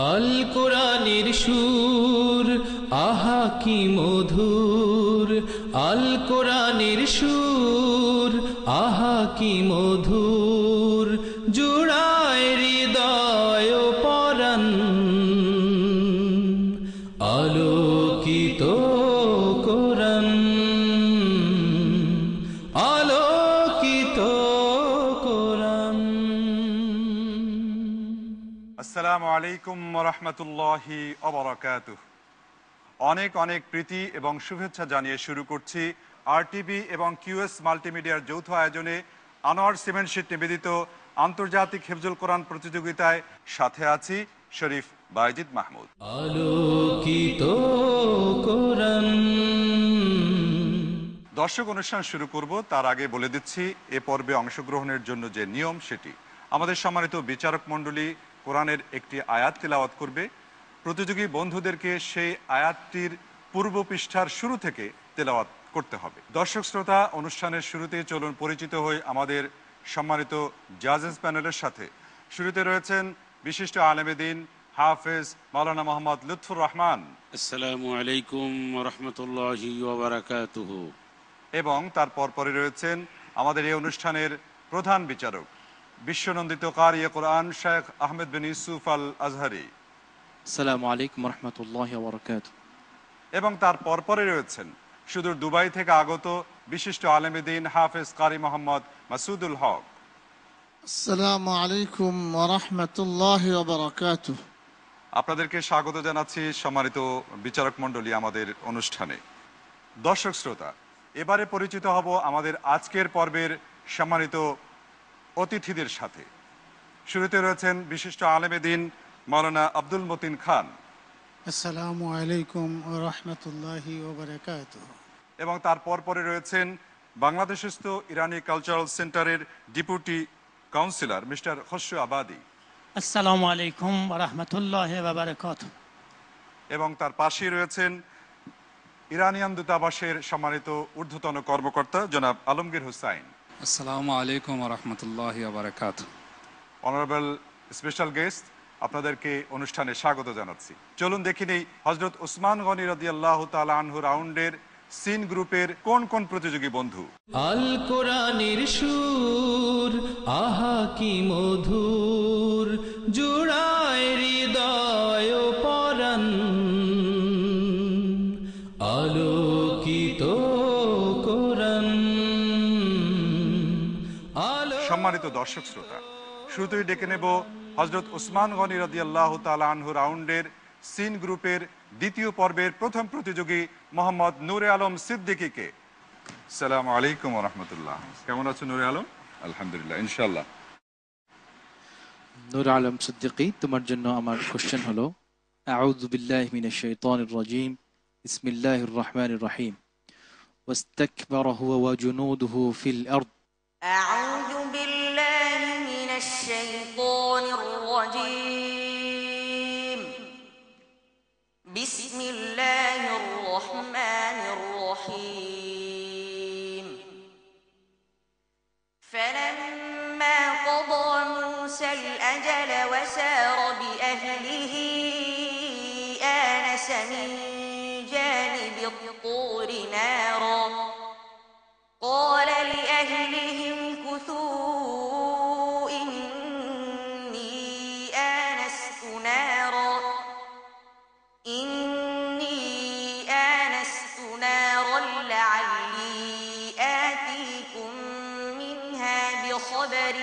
আল কোরআনের সুর আহা কি মধুর, আল কোরআনের সুর আহা কি মধুর, জুড়ায় হৃদয় পরাণ, আলোকিত কোরআন, আলোকিত কোরআন। আসসালামু আলাইকুম ওয়া রাহমাতুল্লাহি ওয়া বারাকাতুহু। অনেক অনেক প্রীতি এবং শুভেচ্ছা জানিয়ে শুরু করছি আরটিভি এবং কিউএস মাল্টিমিডিয়ার যৌথ আয়োজনে আনোয়ার সিমেন্ট শীট নিবেদিত আন্তর্জাতিক হিফজুল কোরআন প্রতিযোগিতায়। সাথে আছি শরীফ বায়েজিদ মাহমুদ। আলোকিত কোরআন। দর্শক, অনুষ্ঠান শুরু করব তার আগে বলে দিচ্ছি এ পর্বে অংশগ্রহণের জন্য যে নিয়ম সেটি। আমাদের সম্মানিত বিচারক মণ্ডলী কোরআনের একটি আয়াত তিলাওয়াত করবে। প্রতিযোগী বন্ধুদেরকে সেই আয়াতটির পূর্ব পৃষ্ঠার শুরু থেকে তেলাওয়াত করতে হবে। দর্শক শ্রোতা, অনুষ্ঠানের শুরুতেই চলুন পরিচিত হই আমাদের সম্মানিত জাজেস প্যানেলের সাথে। শুরুতে রয়েছেন বিশিষ্ট আলেমে দ্বীন হাফেজ মাওলানা মোহাম্মদ লুৎফুর রহমান। আসসালামু আলাইকুম ওয়া রাহমাতুল্লাহি ওয়া বারাকাতুহু। এবং তার পরপরই রয়েছেন আমাদের এই অনুষ্ঠানের প্রধান বিচারক বিশ্বনন্দিত কারি কোরআন শেখ আহমেদ বিন ইউসুফ আল আজহারি। আসসালামু আলাইকুম ওয়া রাহমাতুল্লাহি ওয়া বারাকাতুহু। এবং তার পরপরই রয়েছেন সুদূর দুবাই থেকে আগত বিশিষ্ট আলেমে দ্বীন হাফেজ কারি মোহাম্মদ মাসুদুল হক। আসসালামু আলাইকুম ওয়া রাহমাতুল্লাহি ওয়া বারাকাতুহু। আপনাদেরকে স্বাগত জানাচ্ছি সম্মানিত বিচারক মণ্ডলী আমাদের অনুষ্ঠানে। দর্শক শ্রোতা, এবারে পরিচিত হব আমাদের আজকের পর্বের সম্মানিত অতিথিদের সাথে। শুরুতে রয়েছেন বিশিষ্ট আলেমে দ্বীন মাওলানা আব্দুল মতিন খান। আসসালামু আলাইকুম ওয়া রাহমাতুল্লাহি ওয়া বারাকাতুহু। এবং তার পরপরে রয়েছেন বাংলাদেশস্থ ইরানি কালচারাল সেন্টারের ডেপুটি কাউন্সিলর মিস্টার খসরু আবাদি। আসসালামু আলাইকুম ওয়া রাহমাতুল্লাহি ওয়া বারাকাতুহু। এবং তার পাশেই রয়েছেন ইরানিয়ান দূতাবাসের সম্মানিত ঊর্ধ্বতন কর্মকর্তা জনাব আলমগীর হুসাইন। আসসালামু আলাইকুম ওয়া রাহমাতুল্লাহি ওয়া বারাকাতুহু। অনারেবল স্পেশাল গেস্ট, আপনাদেরকে অনুষ্ঠানে স্বাগত জানাচ্ছি। চলুন দেখে নেই হযরত উসমান গনি রাদিয়াল্লাহু তাআলা আনহু রাউন্ডের সিন গ্রুপের কোন কোন প্রতিযোগী বন্ধু। আল কোরআনের সুর আহা কি মধুর, জুড়ায় হৃদয় পরাণ, আলোকিত কোরআন। সম্মানিত দর্শক শ্রোতা, শুরুতেই ডেকে নেব হযরত উসমান গনি রাদিয়াল্লাহু তাআলা আনহু রাউন্ডের সিন গ্রুপের দ্বিতীয় পর্বের প্রথম প্রতিযোগী মোহাম্মদ নূরে আলম সিদ্দিকীকে। আসসালামু আলাইকুম ওয়া রাহমাতুল্লাহ। কেমন আছেন নূরে আলম? আলহামদুলিল্লাহ, ইনশাআল্লাহ। নূর আলম সিদ্দিকী, তোমার জন্য আমার কোশ্চেন হলো আউযু বিল্লাহি মিনাশ শাইতানির রাজীম, বিসমিল্লাহির রহমানির রহিম। ওয়াস্তাকবারা হুয়া ওয়া জুনুদুহু ফিল আরদ। أعوذ بالله من الشيطان الرجيم. بسم الله الرحمن الرحيم. فلما قضى موسى الأجل وسار بأهله آنس من جانب الطور نارا قال لأهلهم كثوا إني آنست نارا لعلي آتيكم منها بخبر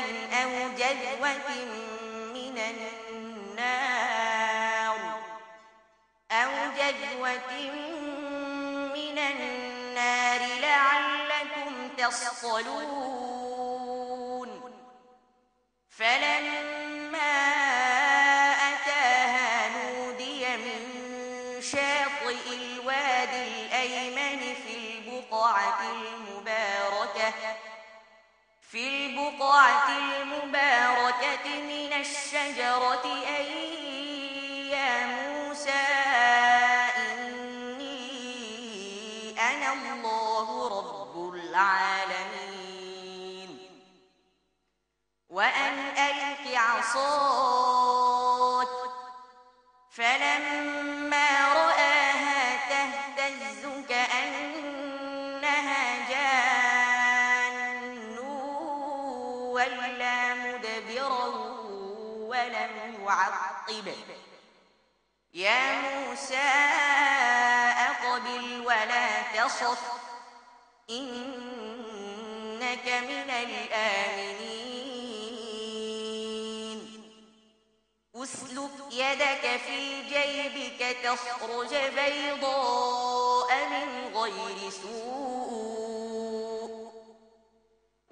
أو جذوة من النار لعلكم تصطلون. فلما أتاها نودي من شاطئ الوادي الأيمن في البقعة المباركة من الشجرة أي يا موسى إني أنا الله رب العالمين وأن ألق عصاك فلما رآها تهتز كأنها جان ولا مدبرا ولم يعقب يا موسى أقبل ولا تصف إنك من الآمنين أسلك يدك في جيبك تخرج بيضاء من غير سوء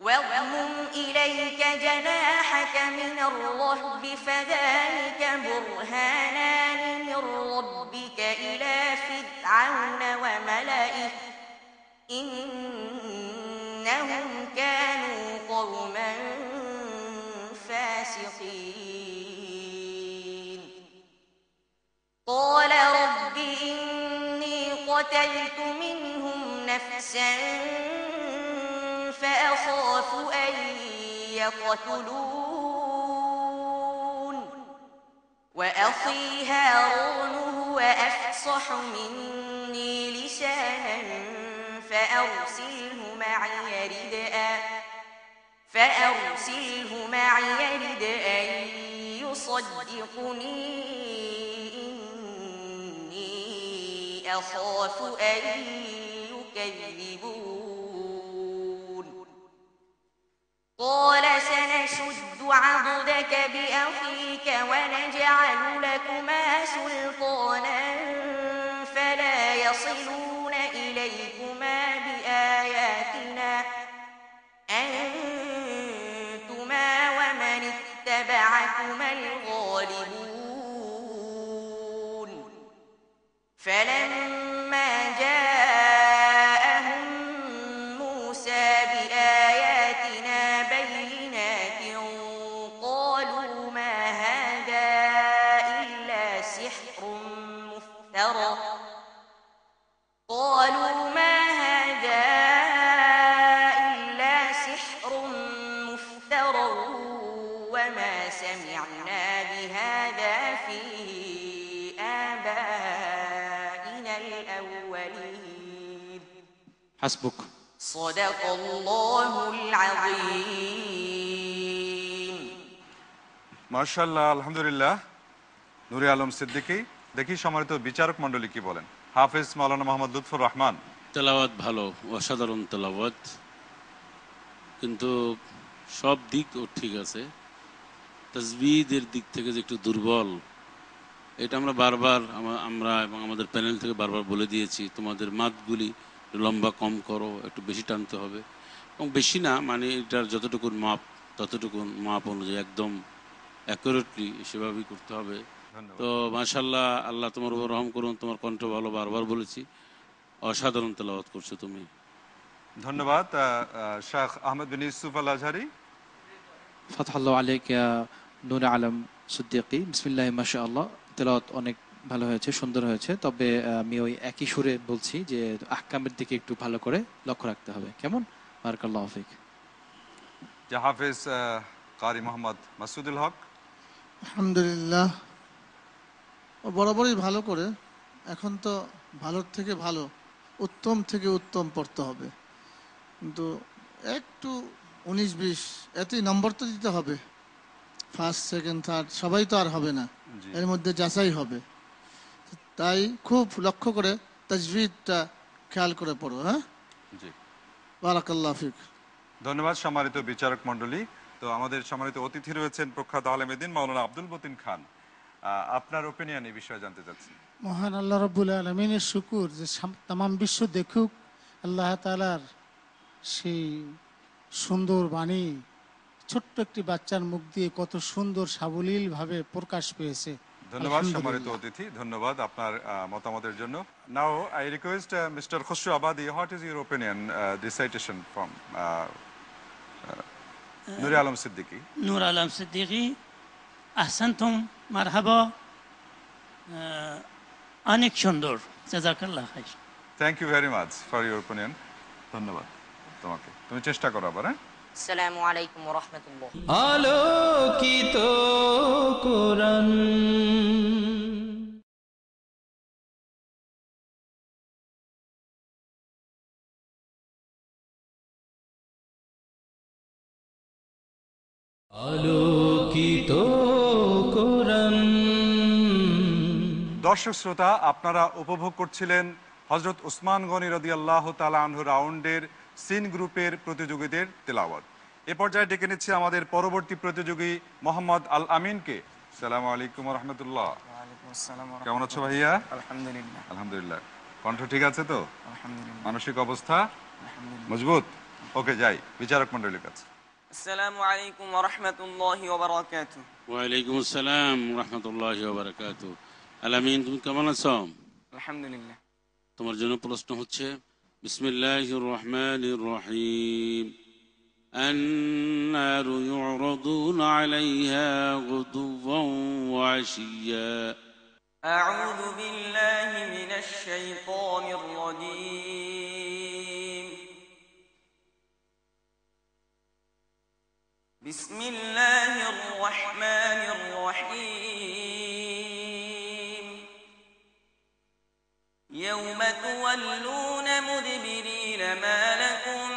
واضمم إليك جناحك من الرهب فذلك برهانان من ربك إلى فرعون وملئه إنهم كانوا قوما فاسقين قال رب إني قتلت منهم نفسا فأخاف أن يقتلون وأخي هارون هو أفصح مني لسانا فأرسله معي يرد أن يصدقني إني أخاف أن يكذبون قال سنشد عضدك بأخيك ونجعل لكما سلطانا فلا يصلون إليكما بآياتنا أنتما ومن اتبعكما الغالبون فلما جاءهم موسى بآياتنا بينات قالوا ما هذا إلا سحر مفترى وما سمعنا بهذا في آبائنا الأولين حسبك. صدق الله العظيم মাশাআল্লাহ, আলহামদুলিল্লাহ। নুরে আলম সিদ্দিকী, দেখি সম্মানিত বিচারক মণ্ডলী কি বলেন। হাফেজ মাওলানা মোহাম্মদ লুৎফুর রহমান। তেলাওয়াত ভালো, অসাধারণ তেলাওয়াত, কিন্তু সব দিক ও ঠিক আছে, তাজবিদের দিক থেকে যে একটু দুর্বল, এটা আমরা বারবার আমরা এবং আমাদের প্যানেল থেকে বারবার বলে দিয়েছি। তোমাদের মাতগুলি লম্বা কম করো, একটু বেশি টানতে হবে, এবং বেশি না মানে এটার যতটুকু মাপ ততটুকু মাপ অনুযায়ী একদম অ্যাকুরেটলি সেভাবেই করতে হবে। তো মাশাআল্লাহ, আল্লাহ তোমার উপর রহম করুন, তোমার কণ্ঠ ভালো, বারবার বলেছি, অসাধারণ তেলাওয়াত করছো তুমি। ধন্যবাদ। শেখ আহমেদ বিন ইউসুফ আল আজহারি। ফাতহাল্লাহু আলাইকা ইয়া নূর আলম সিদ্দিকী। বিসমিল্লাহ মাশাআল্লাহ, তেলাওয়াত অনেক ভালো হয়েছে, সুন্দর হয়েছে। তবে আমি ওই একই সুরে বলছি যে আহকামের দিকে একটু ভালো করে লক্ষ্য রাখতে হবে। কেমন? বারাকাল্লাহু ফিক। যে হাফেজ কারি মোহাম্মদ মাসুদুল হক। আলহামদুলিল্লাহ, ও বরাবরই ভালো করে। এখন তো ভালোর থেকে ভালো, উত্তম থেকে উত্তম পড়তে হবে, কিন্তু একটু 19-20 এতই নম্বর তো দিতে হবে। ফার্স্ট, সেকেন্ড, থার্ড সবাই তো আর হবে না, এর মধ্যে যাচাই হবে। তাই খুব লক্ষ্য করে তাজবিদটা খেয়াল করে পড়ো। হ্যাঁ জি, বারাকাল্লাহু ফিক। ধন্যবাদ সম্মানিত বিচারক মণ্ডলী। তো আমাদের সম্মানিত অতিথি রয়েছেন প্রখ্যাত আলেমেদিন মাওলানা আব্দুল মতিন খান। আপনার ওপিনিয়ন এই বিষয়ে জানতে চাচ্ছি। মহান আল্লাহ রাব্বুল আলামিনের শুকর যে তামাম বিশ্ব দেখুক আল্লাহ তাআলার সেই সুন্দর বাণী ছোট্ট একটি বাচ্চার মুখ দিয়ে কত সুন্দর সাবলীল ভাবে প্রকাশ পেয়েছে। ধন্যবাদ সম্মানিত অতিথি, ধন্যবাদ আপনার মতামতের জন্য। Now I request mister Khushru Abadi, what is your opinion this citation from Noor Alam Siddiqui? Noor Alam Siddiqui, আহসানতুম, মারহাবা, অনেক সুন্দর, জাযাকাল্লাহ খাইর। Thank you very much for your opinion. ধন্যবাদ তোমাকে, তুমি চেষ্টা করো আবার। হ্যাঁ, আসসালামু আলাইকুম ওয়া রাহমাতুল্লাহ। আলোকিত কোরআন। আলোকিত কোরআন। দর্শক শ্রোতা, আপনারা উপভোগ করছিলেন হযরত উসমান গনি রাদিয়াল্লাহু তাআলা আনহু রাউন্ডের সিন গ্রুপের প্রতিযোগীদের তেলাওয়াত। এ পর্যায়ে ডেকে নিচ্ছি আমাদের পরবর্তী প্রতিযোগী মোহাম্মদ আল আমিনকে। আসসালামু আলাইকুম ওয়া রাহমাতুল্লাহ। কেমন আছো ভাইয়া? আলহামদুলিল্লাহ। আলহামদুলিল্লাহ। কণ্ঠ ঠিক আছে তো? আলহামদুলিল্লাহ। মানসিক অবস্থা মজবুত? ওকে, যাই বিচারক মণ্ডলীর কাছে। আসসালামু আলাইকুম ওয়া রাহমাতুল্লাহি ওয়া বারাকাতুহু। ওয়ালাইকুম আসসালাম রাহমাতুল্লাহি ওয়া বারাকাতুহু। আলামিন, তুমি কেমন আছো? আলহামদুলিল্লাহ। তোমার জন্য প্রশ্ন হচ্ছে, বিসমিল্লাহির রহমানির রহিম। النار يعرضون عليها غدوا وعشيا. أعوذ بالله من الشيطان الرجيم. بسم الله الرحمن الرحيم. يوم تولون مدبرين ما لكم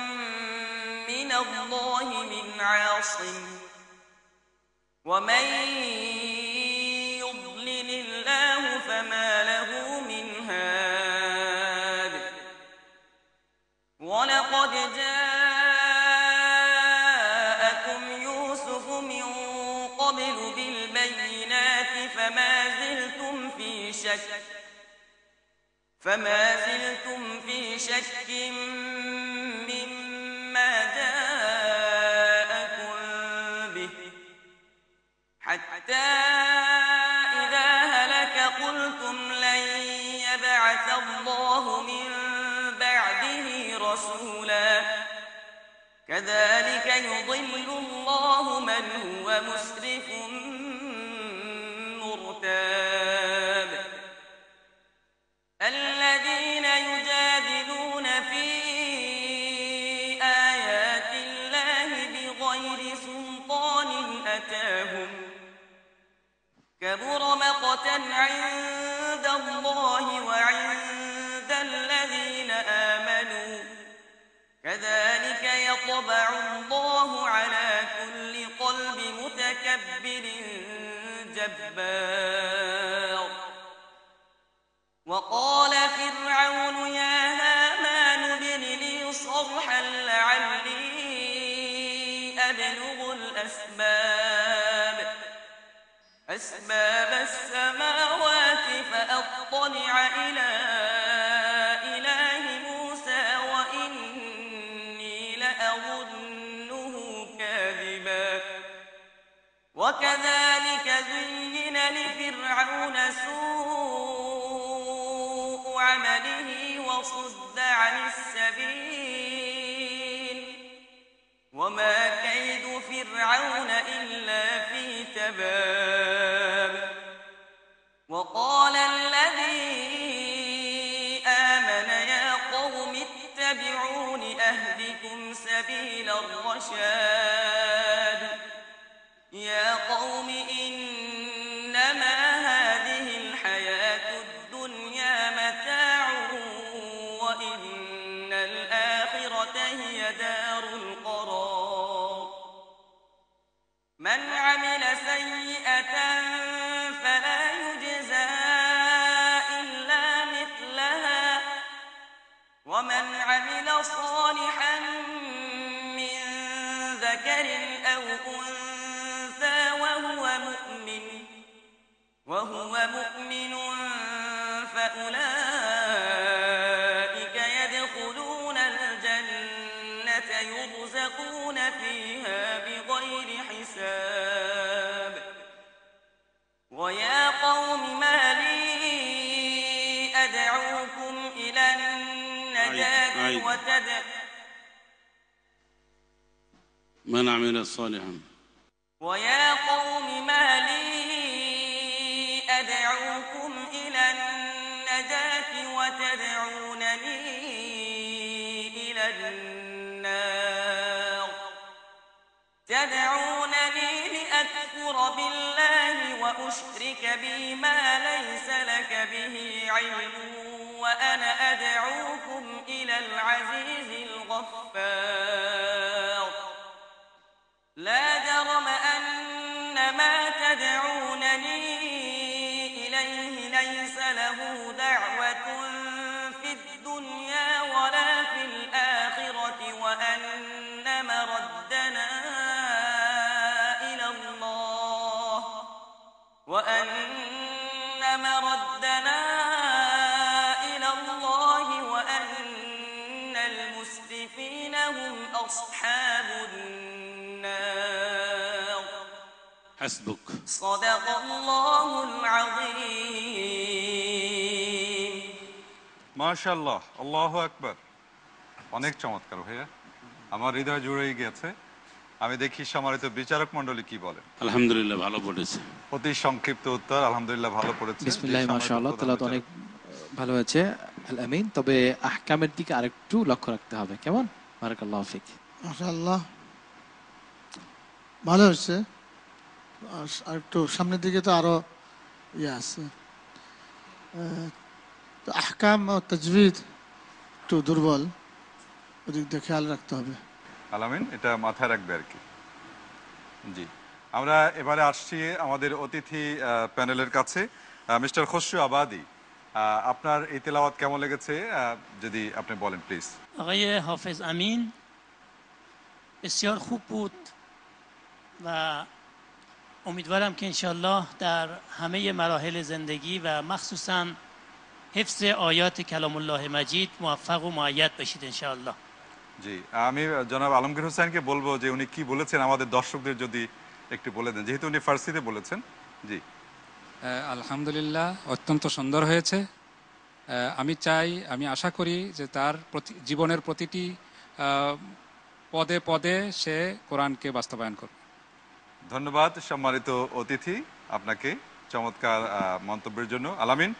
من الله من عاصم ومن يضلل الله فما له من هاد. ولقد جاءكم يوسف من قبل بالبينات فما زلتم في شك مما جاءكم به حتى إذا هلك قلتم لن يبعث الله من بعده رسولا كذلك يضل الله من هو مسرف مرتاب. الذين يجادلون في آيات الله بغير سلطان أتاهم كبر مقتا عند الله وعند الذين آمنوا كذلك يطبع الله على كل قلب متكبر جبار. وقال فرعون يا هامان ابن لي صرحا لعلي أبلغ أسباب السماوات فأطلع إلى إله موسى وإني لأظنه كاذبا. وكذلك زين لفرعون سوء عمله وصد عن السبيل وما كيد فرعون إلا في تباب. وقال الذي آمن يا قوم اتبعون أهدكم سبيل الرشاد. يا قوم إنما هذه الحياة الدنيا متاع وإن الآخرة هي دار القرار. من عمل سيئة فلا يجزى إلا مثلها ومن عمل صالحا من ذكر أو أنثى وهو مؤمن فأولئك يدخلون الجنة يرزقون فيها بغير حساب. ويا قوم ما لي أدعوكم إلى النجاة من عمل صالحا. ويا قوم ما لي أدعوكم إلى النجاة وتدعونني إلى النار. تدعونني لأكفر بالله وأشرك به ما ليس لك به علم وأنا أدعوكم إلى العزيز الغفار. لا جرم أصحاب النار حسبك. صدق الله العظيم. মাশাআল্লাহ, আল্লাহু আকবার। অনেক চমৎকার ভাইয়া, আমার হৃদয় জুড়েই গেছে। আমি দেখি সম্মানিত বিচারক মণ্ডলী কি বলেন। আলহামদুলিল্লাহ ভালো পড়েছে। অতি সংক্ষিপ্ত উত্তর, আলহামদুলিল্লাহ ভালো পড়েছে। বিসমিল্লাহ মাশাআল্লাহ, তেলাওয়াত অনেক ভালো হয়েছে। আল আমিন। তবে আহকামের দিকে আরেকটু লক্ষ্য রাখতে হবে, কেমন? বারাকাল্লাহু ফিক। মাশাআল্লাহ, ভালো হয়েছে। আর একটু সামনের দিকে তো আরো ইয়ে আছে। তো আহকাম ও তাজবিদ একটু দুর্বল, ওদিক দিয়ে খেয়াল রাখতে হবে। আলামিন, এটা মাথায় রাখবে আর কি। জি, আমরা এবারে আসছি আমাদের অতিথি প্যানেলের কাছে। মিস্টার খসরু আবাদি, আপনার এই তেলাওয়াত কেমন লেগেছে যদি আপনি বলেন প্লিজ। آقای حافظ امین بسیار خوب بود و امیدوارم که انشالله در همه مراحل زندگی و مخصوصا حفظ آیات کلام الله مجید موفق و مؤید بشید انشالله. জি, আমি জনাব আলমগীর হোসেনকে বলবো যে উনি কি বলেছেন আমাদের দর্শকদের যদি একটু বলে দেন, যেহেতু উনি ফার্সিতে বলেছেন। জি, আলহামদুলিল্লাহ, অত্যন্ত সুন্দর হয়েছে। আমি আশা করি যে তার জীবনের প্রতিটি পদে পদে সে কোরআনকে বাস্তবায়ন করবে। ধন্যবাদ সম্মানিত অতিথি আপনাকে চমৎকার মন্তব্যের জন্য। আলামিন,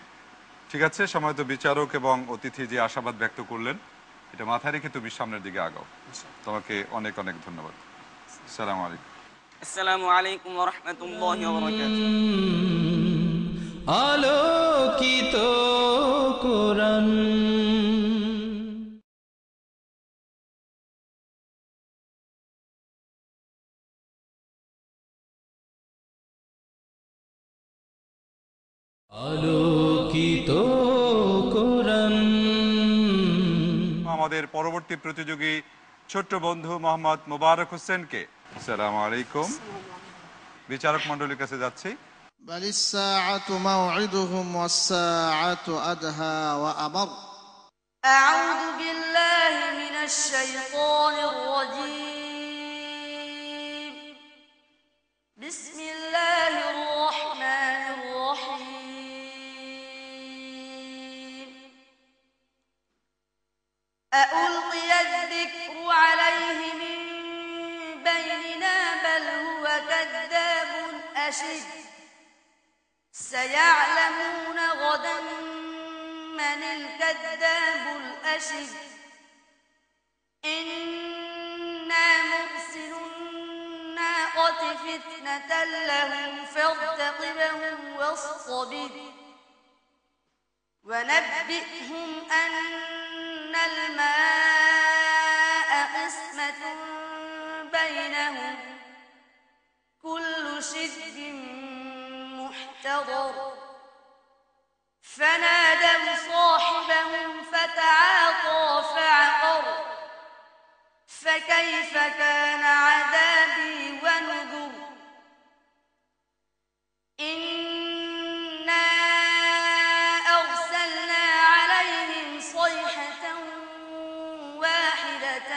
ঠিক আছে, সম্মানিত বিচারক এবং অতিথি যে আশাবাদ ব্যক্ত করলেন, এটা মাথায় রেখে তুমি সামনের দিকে আগাও। তোমাকে অনেক অনেক ধন্যবাদ। আসসালামু আলাইকুম। আসসালামু আলাইকুম ওয়া রাহমাতুল্লাহি ওয়া বারাকাতুহু। আলোকিত কোরআন। আলোকিত কোরআন। আমাদের পরবর্তী প্রতিযোগী ছোট্ট বন্ধু মোহাম্মদ মোবারক হোসেনকে। আসসালামু আলাইকুম। বিচারক মণ্ডলীর কাছে যাচ্ছি। بل الساعة موعدهم والساعة أدهى وأمر. أعوذ بالله من الشيطان الرجيم. بسم الله الرحمن الرحيم. أألقي الذكر عليه من بيننا بل هو كذاب أشر. سيعلمون غدا من الكذاب الأشر. إنا مرسل الناقة فتنة لهم فارتقبهم واصطبر. ونبئهم أن الماء قسمة بينهم كل شرب محتضر. فنادوا صاحبهم فتعاطى فعقر. فكيف كان عذابي ونذر. إنا أرسلنا عليهم صيحة واحدة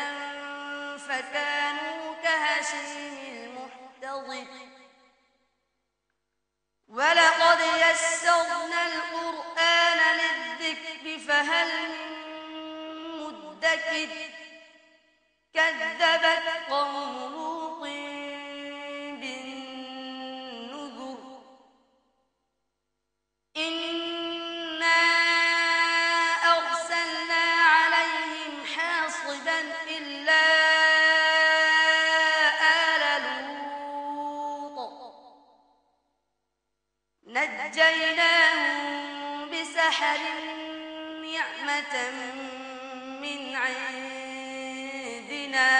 فكانوا كهشيم المحتضر. ولقد يسرنا القرآن للذكر فهل من مدكر. كذبت قوم لوط بالنذر. إنا أرسلنا عليهم حاصبا إلا آل لوط نجيناهم بسحر نعمة من عندنا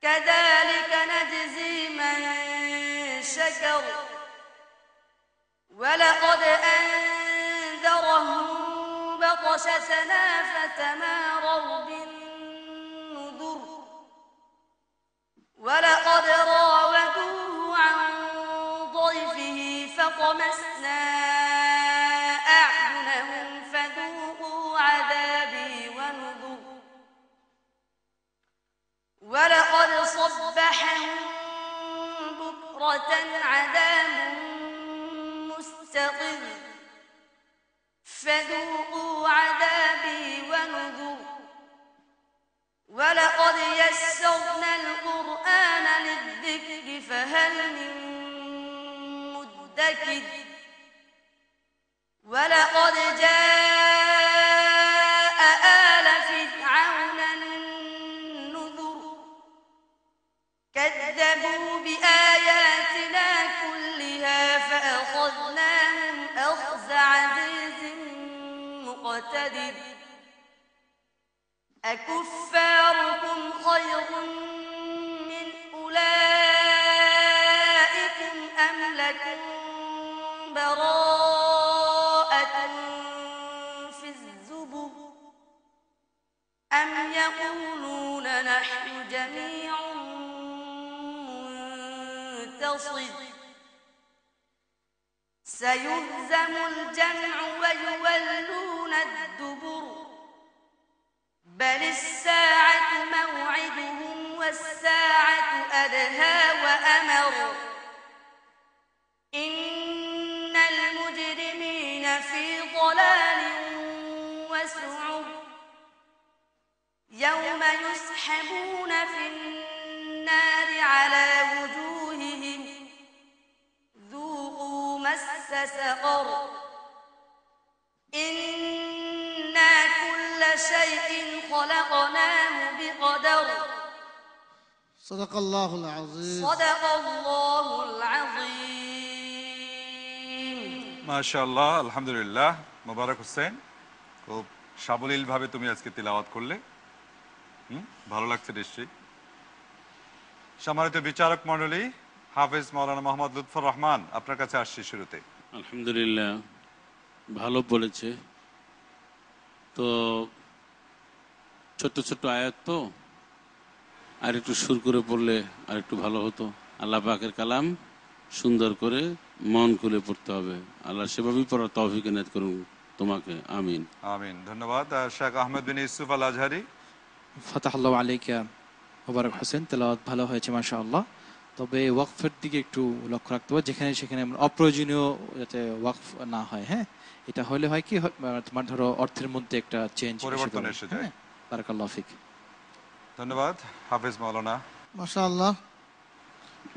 كذلك نجزي من شكر. ولقد أنذرهم بطشتنا فتماروا بالنذر. ولقد راودوه عن ضيفه فطمسنا أعينهم فذوقوا عذابي ونذر. ولقد صبحهم بكرة عذاب مستقر فذوقوا عذابي ونذر ولقد يسرنا القرآن للذكر فهل من مدكر ولقد جاء آل فرعون النذر كذبوا بآياتنا كلها فأخذناهم أخذ عزيز مقتدر أكفاركم خير من أولئكم أم لكم براءة في الزبر أم يقولون نحن جميع منتصر سيهزم الجمع ويولون الدبر بل الساعة موعدهم والساعة أدهى وأمر إن المجرمين في ضلال وسعر يوم يسحبون في النار على وجوههم ذوقوا مس سقر إنا كل شيء خلقناه بقدر صدق الله العظيم صدق الله العظيم মাশাআল্লাহ, আলহামদুলিল্লাহ। মোবারক হোসেন, খুব সাবলীল ভাবে তুমি আজকে তিলাওয়াত করলে। ভালো লাগছে নিশ্চয়ই। সম্মানিত বিচারক মণ্ডলী, হাফেজ মাওলানা মোহাম্মদ লুৎফর রহমান, আপনার কাছে আসছি শুরুতে। আলহামদুলিল্লাহ, ভালো বলেছে। তো ছোট্ট ছোট্ট আয়াত, তো আর একটু সুর করে পড়লে আর একটু ভালো হতো। আল্লাহ পাকের কালাম সুন্দর করে মন খুলে পড়তে হবে। আল্লাহ সেভাবেই পড়ার তৌফিক এনায়েত করুন তোমাকে। আমিন আমিন। ধন্যবাদ। শেখ আহমেদ বিন ইউসুফ আল আজহারি। ফাতাহাল্লাহু আলাইকা মোবারক হোসেন, তেলাওয়াত ভালো হয়েছে মাশাআল্লাহ। তবে ওয়াকফের দিকে একটু লক্ষ্য রাখতে হবে, যেখানে সেখানে অপ্রয়োজনীয় যাতে ওয়াকফ না হয়। হ্যাঁ, এটা হলে হয় কি, তোমার ধরো অর্থের মধ্যে একটা চেঞ্জ, পরিবর্তন এসে যায়। বারাকাল্লাহু ফিক। ধন্যবাদ হাফেজ মাওলানা। মাশাআল্লাহ,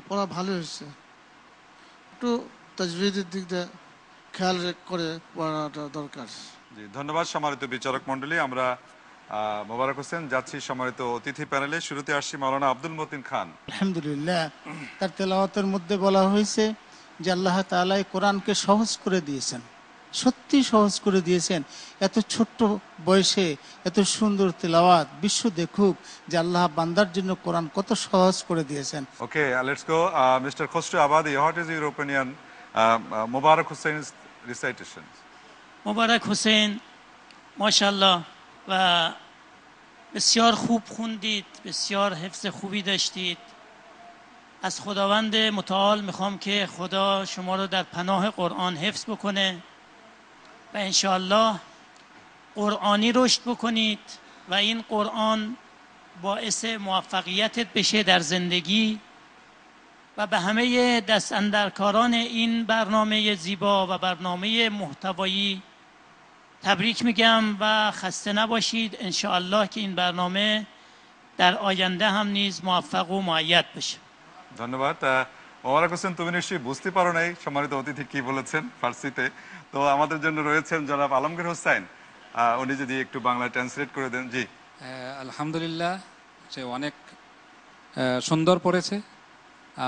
পড়া ভালো হয়েছে। একটু তাজবিদের দিক দিয়ে খেয়াল করে পড়াটা দরকার। জি, ধন্যবাদ সম্মানিত বিচারক মণ্ডলী। আমরা মোবারক হোসেন যাচ্ছি সম্মানিত অতিথি প্যানেলে। শুরুতে আসছি মাওলানা আব্দুল মতিন খান। আলহামদুলিল্লাহ, তার তেলাওয়াতের মধ্যে বলা হয়েছে যে আল্লাহ তাআলা কোরআনকে সহজ করে দিয়েছেন, সত্যি সহজ করে দিয়েছেন। এত ছোট্ট বয়সে এত সুন্দর তেলাওয়াত, বিশ্ব দেখুক যে আল্লাহ বান্দার জন্য কোরআন কত সহজ করে দিয়েছেন। Okay, let's go mister Khasru Abadi, what is your opinion Mobarak Hossain's recitation? مبارک حسین ماشاءالله و بسیار خوب خوندید، بسیار حفظ خوبی داشتید. از خداوند متعال میخوام که خدا شما رو در پناه قرآن حفظ بکنه و انشاءالله قرآنی رشد بکنید و این قرآن باعث موفقیتت بشه در زندگی و به همه دست اندرکاران این برنامه زیبا و برنامه محتوایی تبریک میگم و خسته نباشید. انشاءالله که این برنامه در آینده هم نیز موفق و مؤید بشه. ধন্যবাদ। মোবারক হোসেন, তুমি নিশ্চয়ই বুঝতে পারো নাই সম্মানিত অতিথি কি বলেছেন ফার্সিতে। তো আমাদের জন্য রয়েছেন জনাব আলমগীর হোসেন, উনি যদি একটু বাংলা ট্রান্সলেট করে দেন। জি। আলহামদুলিল্লাহ, সে অনেক সুন্দর পড়েছে।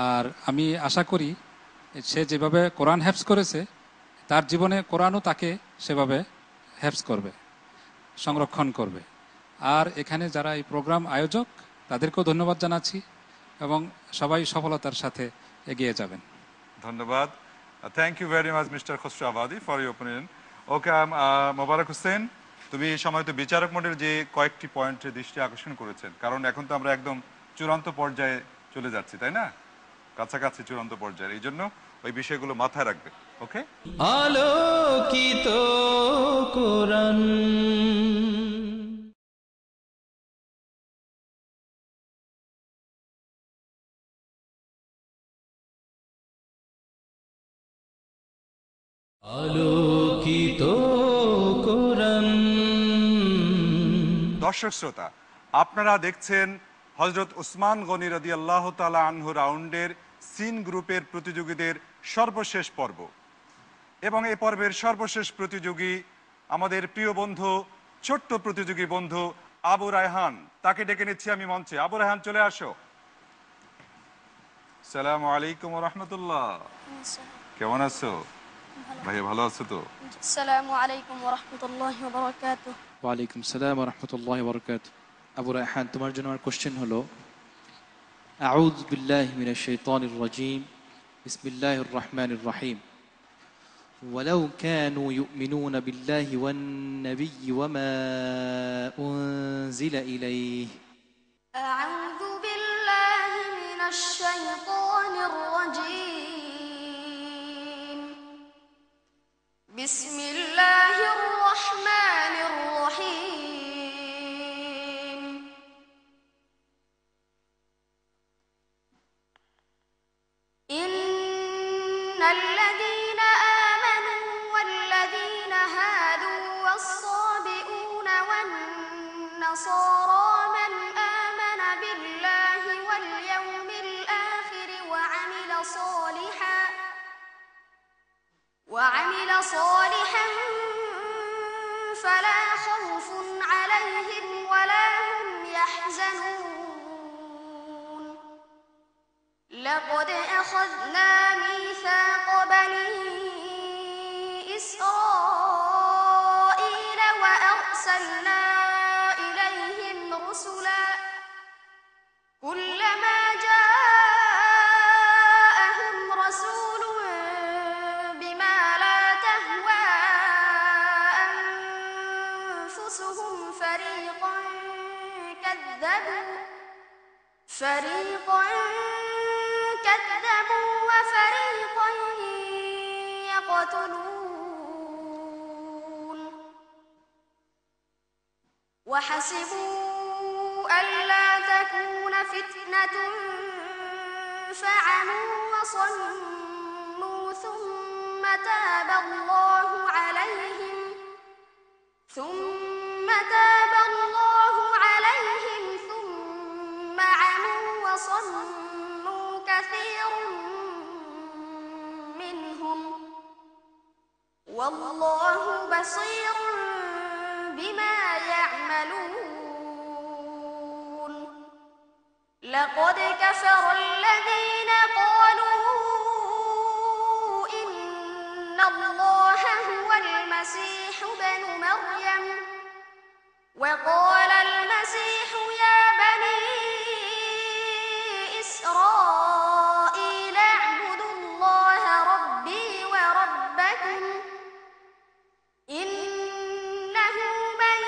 আর আমি আশা করি সে যেভাবে কোরআন হেফজ করেছে, তার জীবনে কোরআনও তাকে সেভাবে হেফজ করবে, সংরক্ষণ করবে। আর এখানে যারা এই প্রোগ্রাম আয়োজক, তাদেরকেও ধন্যবাদ জানাচ্ছি এবং সবাই সফলতার সাথে এগিয়ে যাবেন। ধন্যবাদ। Thank you very much mister Khasru Abadi for your opinion. Okay, Mobarak Hossain, তুমি সম্মানিত বিচারক মণ্ডলীর যে কয়েকটি পয়েন্টে দৃষ্টি আকর্ষণ করেছেন, কারণ এখন তো আমরা একদম চূড়ান্ত পর্যায়ে চলে যাচ্ছি, তাই না? কাছাকাছি চূড়ান্ত পর্যায়ে, এই জন্য ওই বিষয়গুলো মাথায় রাখবে। ওকে, আলোকিত কোরআন। আলোকিত কোরআন। দর্শক শ্রোতা, আপনারা দেখছেন হযরত উসমান গনি রাদিয়াল্লাহু তাআলা আনহু রাউন্ডের সিন গ্রুপের প্রতিযোগীদের সর্বশেষ পর্ব, এবং এই পর্বের সর্বশেষ প্রতিযোগী আমাদের প্রিয় বন্ধু, ছোট্ট প্রতিযোগী বন্ধু আবু রায়হান। তাকে ডেকে নিচ্ছি আমি মঞ্চে। আবু রায়হান, চলে আসো। আসসালামু আলাইকুম ওয়া রাহমাতুল্লাহ। কেমন আছো ভাই? ভালো আছো তো? আসসালামু আলাইকুম ওয়া রাহমাতুল্লাহি ওয়া বারাকাতুহু। ওয়ালাইকুম আসসালাম ওয়া রাহমাতুল্লাহি ওয়া বারাকাতুহু। আবু রায়হান, তোমার জন্য আমার কোশ্চেন হলো, আউযু বিল্লাহি মিনাশ শাইতানির রাজীম, বিসমিল্লাহির রহমানির রহিম। ولو كانوا يؤمنون بالله والنبي وما أنزل إليه. أعوذ بالله من الشيطان الرجيم. بسم الله الرحمن الرحيم. إن الذين آمنوا والذين هادوا والصابئون والنصارى من آمن بالله واليوم الآخر وعمل صالحا فلا خوف عليهم ولا هم يحزنون. لقد أخذنا ميثاق بني إسرائيل وأرسلنا إليهم رسلا كلما جاءهم رسول بما لا تهوى أنفسهم فريقا كذبوا وفريقا يقتلون. وحسبوا ألا تكون فتنة فعموا وصموا ثم تاب الله عليهم ثم عموا وصموا كثير منهم والله بصير بما يعملون. لقد كفر الذين قالوا إن الله هو المسيح ابن مريم وقال المسيح يا بني إسرائيل اعبدوا الله ربي وربكم إنه من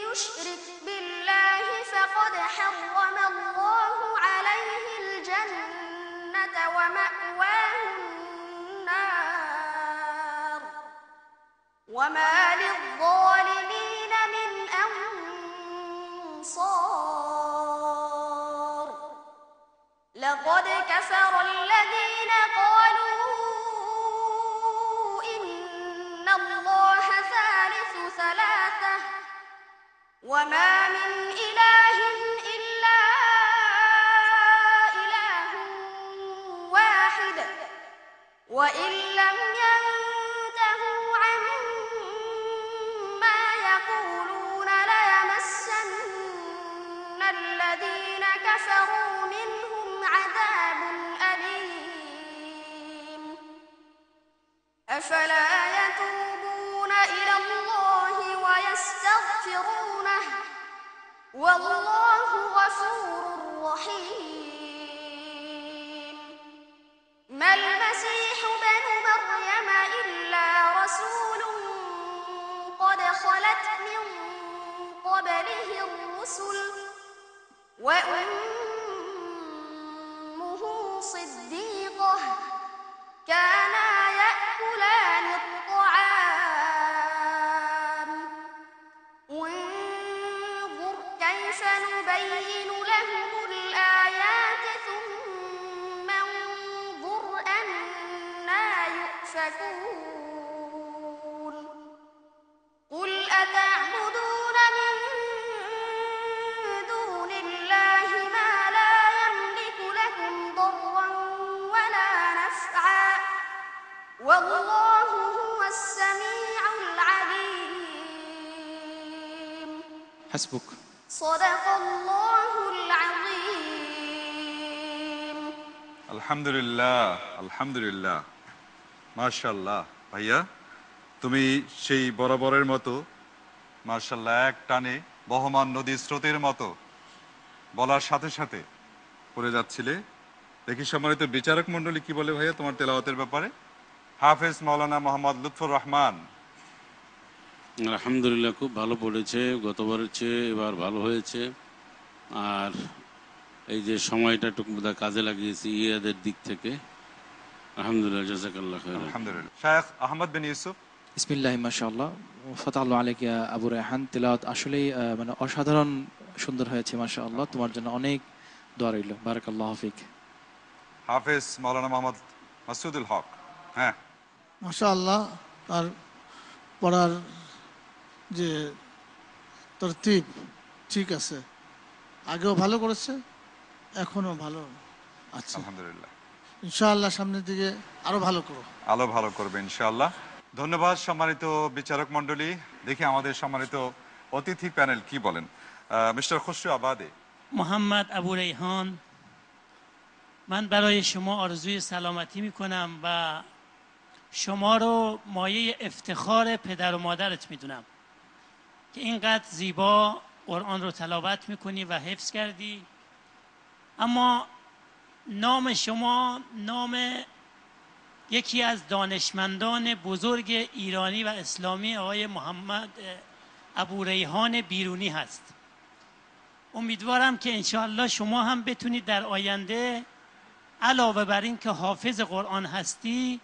يشرك بالله فقد حرم الله عليه الجنة ومأواه النار وما للظالمين من أنصار. لقد كفر الذين قالوا إن الله ثالث ثلاثة وما من إله إلا إله واحد وإن لم ينتهوا عما يقولون ليمسن الذين كفروا منهم عذاب أليم. أفلا يتوبون إلى الله ويستغفرونه والله غفور رحيم. ما المسيح ابن مريم إلا رسول قد خلت من قبله الرسل وأمه صديقة كانا يأكلان الطعام. انظر كيف نبين لهم الآيات ثم انظر أنا يؤفكون. হাসবুক। صدق الله العظيم. আলহামদুলিল্লাহ, আলহামদুলিল্লাহ, মাশাআল্লাহ। ভাইয়া, তুমি সেই বরাবরের মতো মাশাআল্লাহ এক টানে বহমান নদী স্রোতের মতো বলার সাথে সাথে পড়ে যাচ্ছিলে। দেখি সম্মানিত বিচারক মণ্ডলী কি বলে ভাইয়া তোমার তেলাওয়াতের ব্যাপারে। হাফেজ মাওলানা মোহাম্মদ লুৎফর রহমান। আলহামদুলিল্লাহ, খুব ভালো পড়েছে, গতবারের চেয়ে এবার ভালো হয়েছে। আর এই যে সময়টা টুকু কাজে লাগিয়েছি ইয়াদের দিক থেকে, আলহামদুলিল্লাহ, জাযাকাল্লাহ খাইরান। আলহামদুলিল্লাহ। শায়খ আহমদ বিন ইউসুফ। বিসমিল্লাহি মাশাআল্লাহ, ফাতাল্লাহু আলাইকা ইয়া আবু রায়হান। তেলাওয়াত আসলেই মানে অসাধারণ সুন্দর হয়েছে মাশাআল্লাহ। তোমার জন্য অনেক দোয়া রইল। বারাকাল্লাহু ফিক। হাফেজ মাওলানা মোহাম্মদ মাসুদুল হক। হ্যাঁ, মাশাআল্লাহ, আর পড়ার যে তরতিব ঠিক আছে, আগেও ভালো করেছে, এখনো ভালো আছে। আলহামদুলিল্লাহ, ইনশাআল্লাহ সামনের দিকে আরো ভালো করো। আলো ভালো করবে ইনশাআল্লাহ। ধন্যবাদ সম্মানিত বিচারক মণ্ডলী। দেখি আমাদের সম্মানিত অতিথি প্যানেল কি বলেন। মিস্টার খুশরু আবাদে। محمد ابو ریحان، من برای شما آرزوی سلامتی میکنم و شما رو مایه افتخار پدر و مادرت میدونم که اینقدر زیبا قرآن رو تلاوت میکنی و حفظ کردی. اما نام شما نام یکی از دانشمندان بزرگ ایرانی و اسلامی آقای محمد ابو ریحان بیرونی هست. امیدوارم که انشاءالله شما هم بتونید در آینده علاوه بر این که حافظ قرآن هستی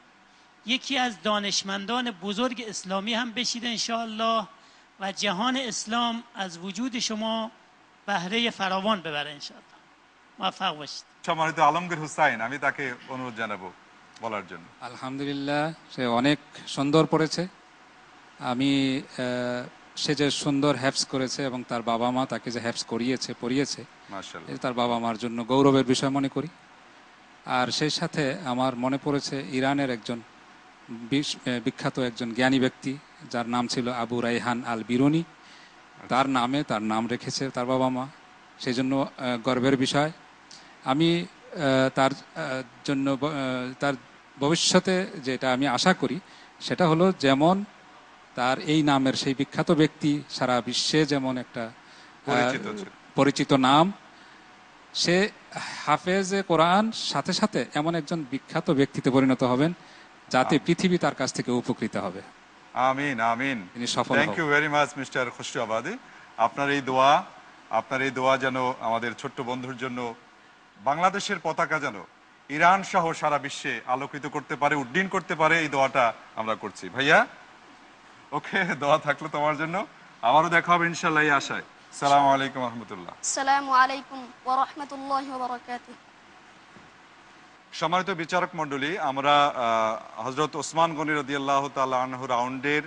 یکی از دانشمندان بزرگ اسلامی هم بشید انشاءالله و جهان اسلام از وجود شما بهره فراوان ببره انشاءالله. موفق باشید. সম্মানিত আলমগীর হুসাইন, আমি তাকে অনুরোধ জানাবো বলার জন্য। আলহামদুলিল্লাহ, সে অনেক সুন্দর পড়েছে। আমি সে যে সুন্দর হ্যাপস করেছে এবং তার বাবা মা তাকে যে হ্যাপস পড়িয়েছে, মাশাআল্লাহ, এটা তার বাবা মার জন্য গৌরবের বিষয় মনে করি। আর সেই সাথে আমার মনে পড়েছে ইরানের একজন বিখ্যাত একজন জ্ঞানী ব্যক্তি যার নাম ছিল আবু রায়হান আল বিরুনি। তার নামে তার নাম রেখেছে তার বাবা মা, সেই জন্য গর্বের বিষয়। আমি তার জন্য তার ভবিষ্যতে যেটা আমি আশা করি সেটা হলো, যেমন তার এই নামের সেই বিখ্যাত ব্যক্তি সারা বিশ্বে যেমন একটা পরিচিত নাম, সে হাফেজে কোরআন সাথে সাথে এমন একজন বিখ্যাত ব্যক্তিতে পরিণত হবেন যাতে পৃথিবী তার কাছ থেকে উপকৃত হবে। আমিন আমিন। তিনি সফল thank you very much mister Khushru Abadi. আপনার এই দোয়া যেন আমাদের ছোট্ট বন্ধুর জন্য বাংলাদেশের পতাকা যেন ইরান সহ সারা বিশ্বে আলোকিত করতে পারে, উড্ডীন করতে পারে, এই দোয়াটা আমরা করছি। ভাইয়া, ওকে, দোয়া থাকলো তোমার জন্য। আবারও দেখা হবে ইনশাআল্লাহ এই আশায়। আসসালামু আলাইকুম ওয়া রাহমাতুল্লাহ। আসসালামু আলাইকুম ওয়া রাহমাতুল্লাহি ওয়া বারাকাতুহু। সম্মানিত বিচারক মণ্ডলী, আমরা হযরত ওসমান গনি রাদিয়াল্লাহু তাআলা আনহু রাউন্ডের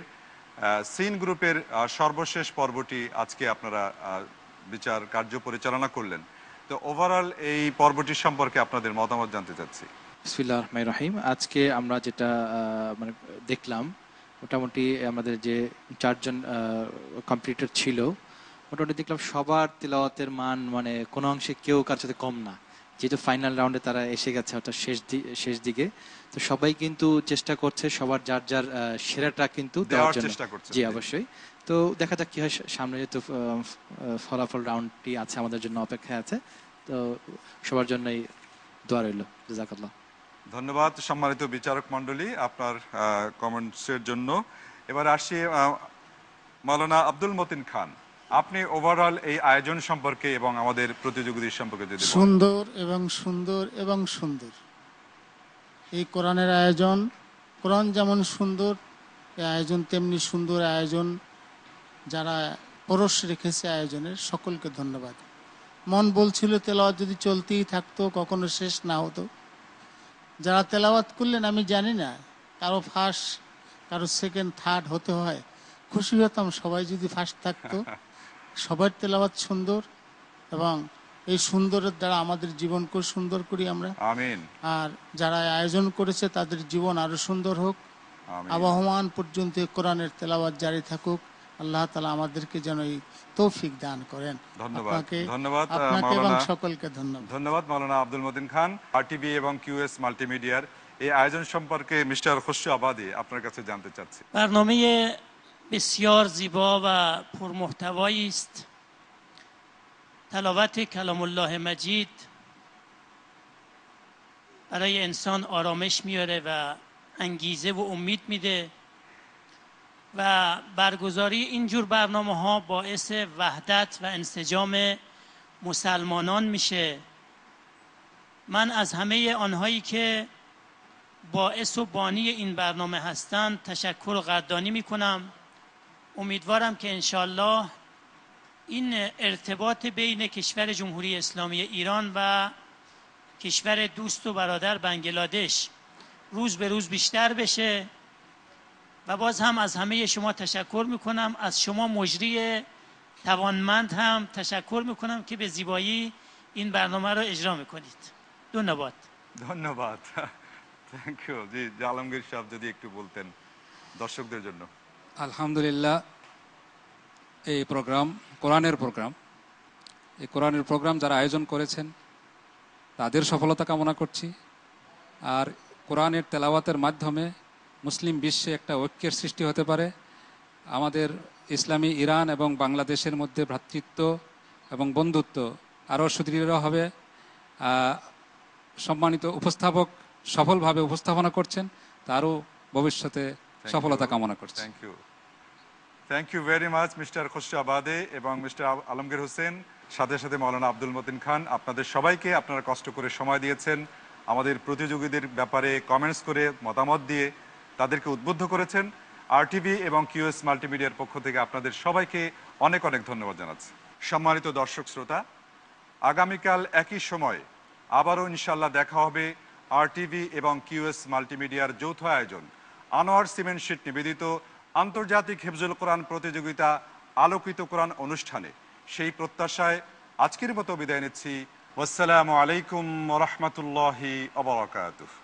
সিন গ্রুপের সর্বশেষ পর্বটি আজকে আপনারা বিচার কার্য পরিচালনা করলেন। তো ওভারঅল এই পর্বটি সম্পর্কে আপনাদের মতামত জানতে চাচ্ছি। বিসমিল্লাহির রহমানির রহিম। আজকে আমরা যেটা মানে দেখলাম, মোটামুটি আমাদের যে 4 জন কম্পিটিটর ছিল, মোটামুটি দেখলাম সবার তেলাওয়াতের মান মানে কোনো অংশে কেউ কার সাথে কম না। যেহেতু ফাইনাল রাউন্ডে তারা এসে গেছে, অর্থাৎ শেষ দিকে, তো সবাই কিন্তু চেষ্টা করছে সবার যার যার সেরাটা কিন্তু দেওয়ার জন্য। জি, অবশ্যই। তো দেখা যাক কি হয় সামনে, যেহেতু ফলাফল রাউন্ডটি আছে আমাদের জন্য অপেক্ষায় আছে। তো সবার জন্যই দোয়া রইল। জাযাকাল্লাহ। ধন্যবাদ সম্মানিত বিচারক মণ্ডলী আপনার কমেন্টসের জন্য। এবার আসি মাওলানা আব্দুল মতিন খান, আপনি ওভারঅল এই আয়োজন সম্পর্কে এবং আমাদের প্রতিযোগীদের সম্পর্কে যদি বলেন। সুন্দর এবং সুন্দর এবং সুন্দর এই কোরআনের আয়োজন। কোরআন যেমন সুন্দর, এই আয়োজন তেমনি সুন্দর আয়োজন। যারা পরশ রেখেছে আয়োজনের সকলকে ধন্যবাদ। মন বলছিল তেলাওয়াত যদি চলতেই থাকতো, কখনো শেষ না হতো। যারা তেলাওয়াত করলেন আমি জানি না, কারো ফার্স্ট, কারো সেকেন্ড, থার্ড হতে হয়। খুশি হতাম সবাই যদি ফার্স্ট থাকতো। সবার তেলাওয়াত সুন্দর এবং এই সুন্দরের দ্বারা আমাদের জীবনকে সুন্দর করি আমরা। আমিন। আর যারা আয়োজন করেছে তাদের জীবন আরো সুন্দর হোক। আবহমান পর্যন্ত কোরআনের তেলাওয়াত জারি থাকুক। আল্লাহ তাআলা আমাদেরকে যেন এই তৌফিক দান করেন। ধন্যবাদ ধন্যবাদ আপনাকে এবং সকলকে ধন্যবাদ। ধন্যবাদ মাওলানা আব্দুল মতিন খান। আরটিভি এবং কিউএস মাল্টিমিডিয়ার এই আয়োজন সম্পর্কে মিস্টার খসরু আবাদি আপনার কাছে জানতে চাচ্ছি। برنامه بسیار زیبا و پرمحتوایی است. تلاوت کلام الله مجید برای انسان آرامش میاره و انگیزه و امید میده و برگزاری اینجور برنامه ها باعث وحدت و انسجام مسلمانان میشه. من از همه آنهایی که باعث و بانی این برنامه هستند تشکر و قدردانی میکنم. امیدوارم که انشالله این ارتباط بین کشور جمهوری اسلامی ایران و کشور دوست و برادر بنگلادش روز به روز بیشتر بشه و باز هم از همه شما تشکر میکنم. از شما مجری توانمند هم تشکر میکنم که به زیبایی این برنامه رو اجرا میکنید. ধন্যবাদ। ধন্যবাদ, থ্যাংক ইউ। জি আলমগীর সাহেব যদি একটু বলতেন দর্শকদের জন্য। আলহামদুলিল্লাহ, এই প্রোগ্রাম কোরআনের প্রোগ্রাম, এই কোরআনের প্রোগ্রাম যারা আয়োজন করেছেন তাদের সফলতা কামনা করছি। আর কোরআনের তেলাওয়াতের মাধ্যমে মুসলিম বিশ্বে একটা ঐক্যের সৃষ্টি হতে পারে। আমাদের ইসলামী ইরান এবং বাংলাদেশের মধ্যে ভ্রাতৃত্ব এবং বন্ধুত্ব আরও সুদৃঢ় হবে। সম্মানিত উপস্থাপক সফলভাবে উপস্থাপনা করছেন, তারও ভবিষ্যতে সফলতা কামনা করছি। Thank you very much mister Khasru Abadi এবং মিস্টার আলমগীর হোসেন, সাথে সাথে মাওলানা আব্দুল মতিন খান। আপনাদের সবাইকে আপনারা কষ্ট করে সময় দিয়েছেন, আমাদের প্রতিযোগীদের ব্যাপারে কমেন্টস করে মতামত দিয়ে তাদেরকে উদ্বুদ্ধ করেছেন। আরটিভি এবং কিউএস মাল্টিমিডিয়ার পক্ষ থেকে আপনাদের সবাইকে অনেক অনেক ধন্যবাদ জানাচ্ছি। সম্মানিত দর্শক শ্রোতা, আগামীকাল একই সময় আবারও ইনশাল্লাহ দেখা হবে আরটিভি এবং কিউএস মাল্টিমিডিয়ার যৌথ আয়োজন আনোয়ার সিমেন্ট শীট নিবেদিত আন্তর্জাতিক হিফজুল কোরআন প্রতিযোগিতা আলোকিত কোরআন অনুষ্ঠানে। সেই প্রত্যাশায় আজকের মতো বিদায় নিচ্ছি। ওয়াসসালামু আলাইকুম ওয়া রাহমাতুল্লাহি ওয়া বারাকাতুহু।